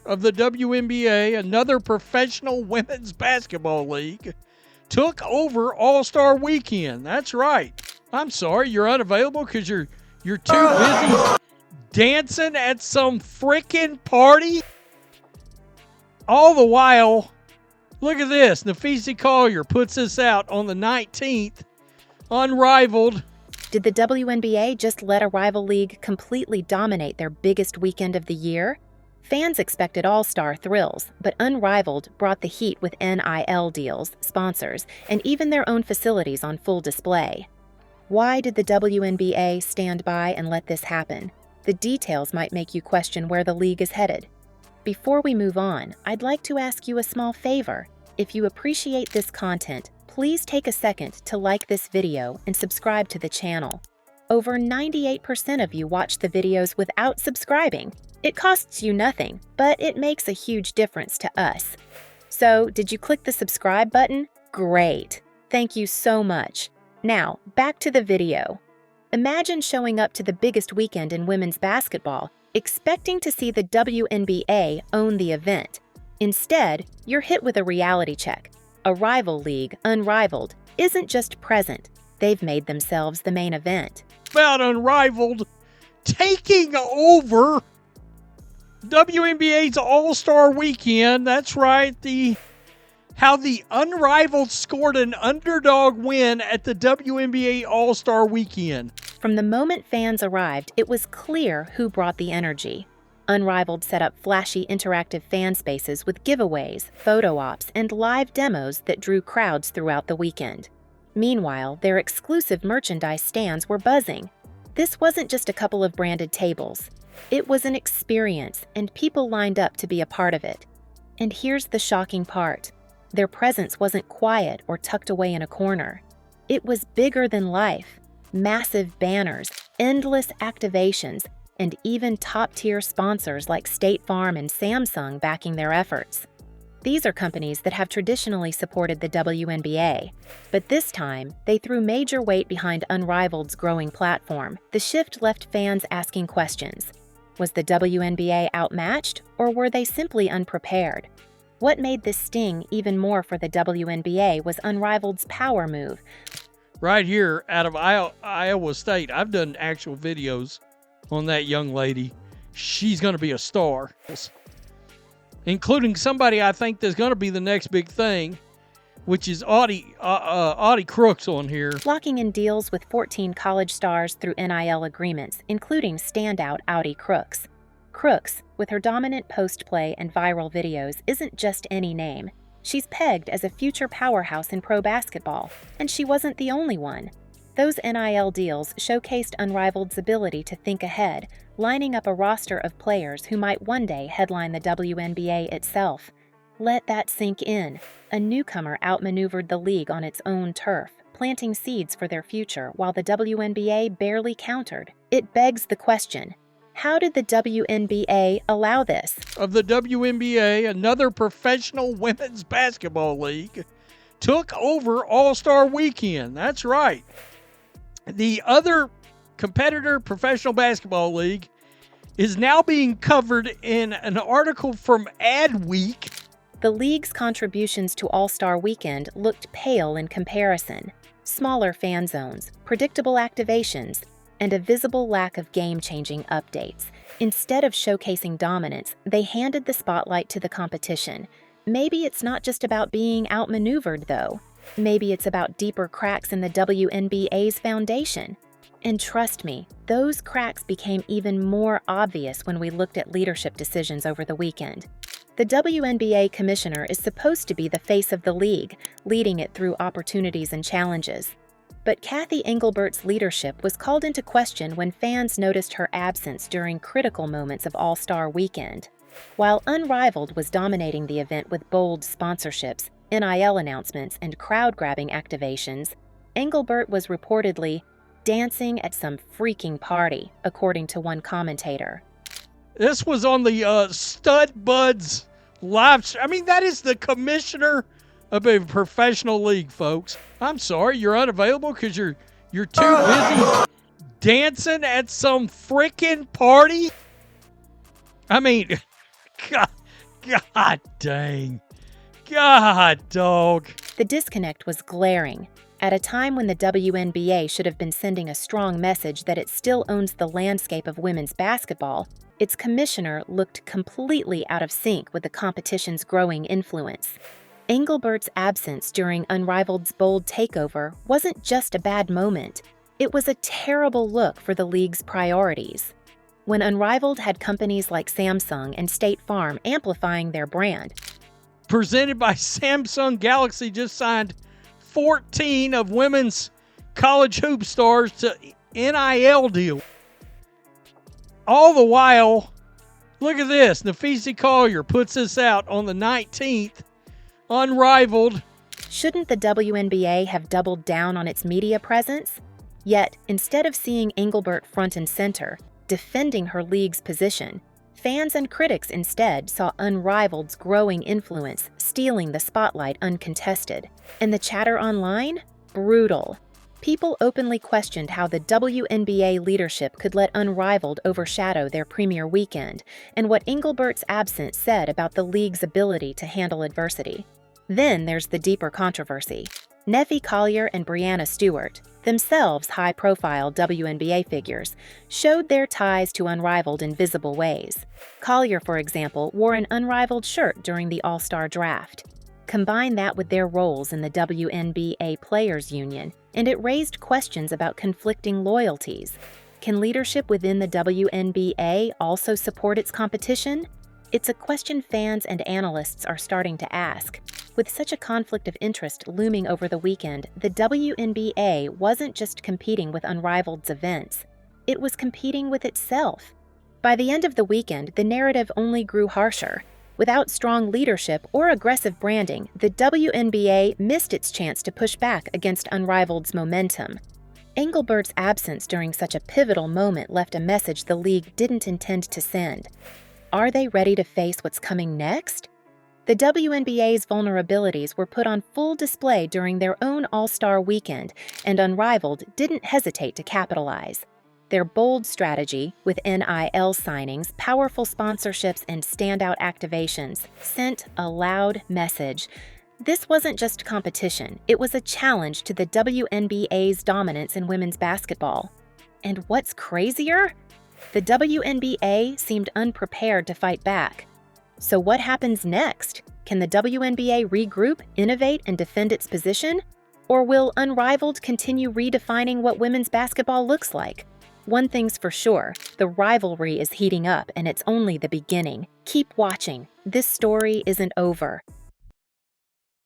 of the WNBA, another professional women's basketball league, took over Allstar Weekend. That's right. I'm sorry, you're unavailable because you're too busy dancing at some frickin' party. All the while, look at this. Nafisi Collier puts this out on the 19th. Unrivaled. Did the WNBA just let a rival league completely dominate their biggest weekend of the year? Fans expected all-star thrills, but Unrivaled brought the heat with NIL deals, sponsors, and even their own facilities on full display. Why did the WNBA stand by and let this happen? The details might make you question where the league is headed. Before we move on, I'd like to ask you a small favor. If you appreciate this content, please take a second to like this video and subscribe to the channel. Over 98% of you watch the videos without subscribing. It costs you nothing, but it makes a huge difference to us. So, did you click the subscribe button? Great! Thank you so much. Now, back to the video. Imagine showing up to the biggest weekend in women's basketball, expecting to see the WNBA own the event. Instead, you're hit with a reality check. A rival league, Unrivaled, isn't just present. They've made themselves the main event. About Unrivaled taking over WNBA's All-Star Weekend. That's right. How the Unrivaled scored an underdog win at the WNBA All-Star Weekend. From the moment fans arrived, it was clear who brought the energy. Unrivaled set up flashy interactive fan spaces with giveaways, photo ops, and live demos that drew crowds throughout the weekend. Meanwhile, their exclusive merchandise stands were buzzing. This wasn't just a couple of branded tables. It was an experience, and people lined up to be a part of it. And here's the shocking part. Their presence wasn't quiet or tucked away in a corner. It was bigger than life. Massive banners, endless activations, and even top-tier sponsors like State Farm and Samsung backing their efforts. These are companies that have traditionally supported the WNBA, but this time, they threw major weight behind Unrivaled's growing platform. The shift left fans asking questions. Was the WNBA outmatched, or were they simply unprepared? What made this sting even more for the WNBA was Unrivaled's power move. Right here out of Iowa State, I've done actual videos on that young lady. She's going to be a star, including somebody I think that's going to be the next big thing, which is Audie Crooks on here. Locking in deals with 14 college stars through NIL agreements, including standout Audie Crooks. Crooks, with her dominant post-play and viral videos, isn't just any name. She's pegged as a future powerhouse in pro basketball, and she wasn't the only one. Those NIL deals showcased Unrivaled's ability to think ahead, lining up a roster of players who might one day headline the WNBA itself. Let that sink in. A newcomer outmaneuvered the league on its own turf, planting seeds for their future while the WNBA barely countered. It begs the question, how did the WNBA allow this? Of the WNBA, another professional women's basketball league, took over All-Star Weekend. That's right. The other competitor professional basketball league is now being covered in an article from Adweek. The league's contributions to All-Star Weekend looked pale in comparison. Smaller fan zones, predictable activations, and a visible lack of game-changing updates. Instead of showcasing dominance, they handed the spotlight to the competition. Maybe it's not just about being outmaneuvered, though. Maybe it's about deeper cracks in the WNBA's foundation. And trust me, those cracks became even more obvious when we looked at leadership decisions over the weekend. The WNBA commissioner is supposed to be the face of the league, leading it through opportunities and challenges. But Cathy Engelbert's leadership was called into question when fans noticed her absence during critical moments of All-Star Weekend. While Unrivaled was dominating the event with bold sponsorships, NIL announcements, and crowd-grabbing activations, Engelbert was reportedly dancing at some freaking party, according to one commentator. This was on the Stud Buds live. I mean, that is the commissioner of a professional league, folks. I'm sorry, you're unavailable because you're too busy dancing at some frickin' party. I mean, God dang. God, dog. The disconnect was glaring. At a time when the WNBA should have been sending a strong message that it still owns the landscape of women's basketball, its commissioner looked completely out of sync with the competition's growing influence. Engelbert's absence during Unrivaled's bold takeover wasn't just a bad moment. It was a terrible look for the league's priorities. When Unrivaled had companies like Samsung and State Farm amplifying their brand, Presented by Samsung Galaxy just signed 14 of women's college hoop stars to NIL deal. All the while, look at this. Nafisi Collier puts this out on the 19th. Unrivaled. shouldn't the WNBA have doubled down on its media presence? Yet, instead of seeing Engelbert front and center, defending her league's position, fans and critics instead saw Unrivaled's growing influence stealing the spotlight uncontested. And the chatter online? Brutal. People openly questioned how the WNBA leadership could let Unrivaled overshadow their premier weekend, and what Engelbert's absence said about the league's ability to handle adversity. Then there's the deeper controversy. Neffy Collier and Brianna Stewart, themselves high-profile WNBA figures, showed their ties to Unrivaled in visible ways. Collier, for example, wore an Unrivaled shirt during the All-Star Draft. Combine that with their roles in the WNBA Players Union, and it raised questions about conflicting loyalties. Can leadership within the WNBA also support its competition? It's a question fans and analysts are starting to ask. With such a conflict of interest looming over the weekend, the WNBA wasn't just competing with Unrivaled's events. It was competing with itself. By the end of the weekend, the narrative only grew harsher. Without strong leadership or aggressive branding, the WNBA missed its chance to push back against Unrivaled's momentum. Engelbert's absence during such a pivotal moment left a message the league didn't intend to send. Are they ready to face what's coming next? The WNBA's vulnerabilities were put on full display during their own All-Star Weekend, and Unrivaled didn't hesitate to capitalize. Their bold strategy, with NIL signings, powerful sponsorships, and standout activations, sent a loud message. This wasn't just competition, it was a challenge to the WNBA's dominance in women's basketball. And what's crazier? The WNBA seemed unprepared to fight back. So what happens next? Can the WNBA regroup, innovate, and defend its position? Or will Unrivaled continue redefining what women's basketball looks like? One thing's for sure, the rivalry is heating up, and it's only the beginning. Keep watching. This story isn't over.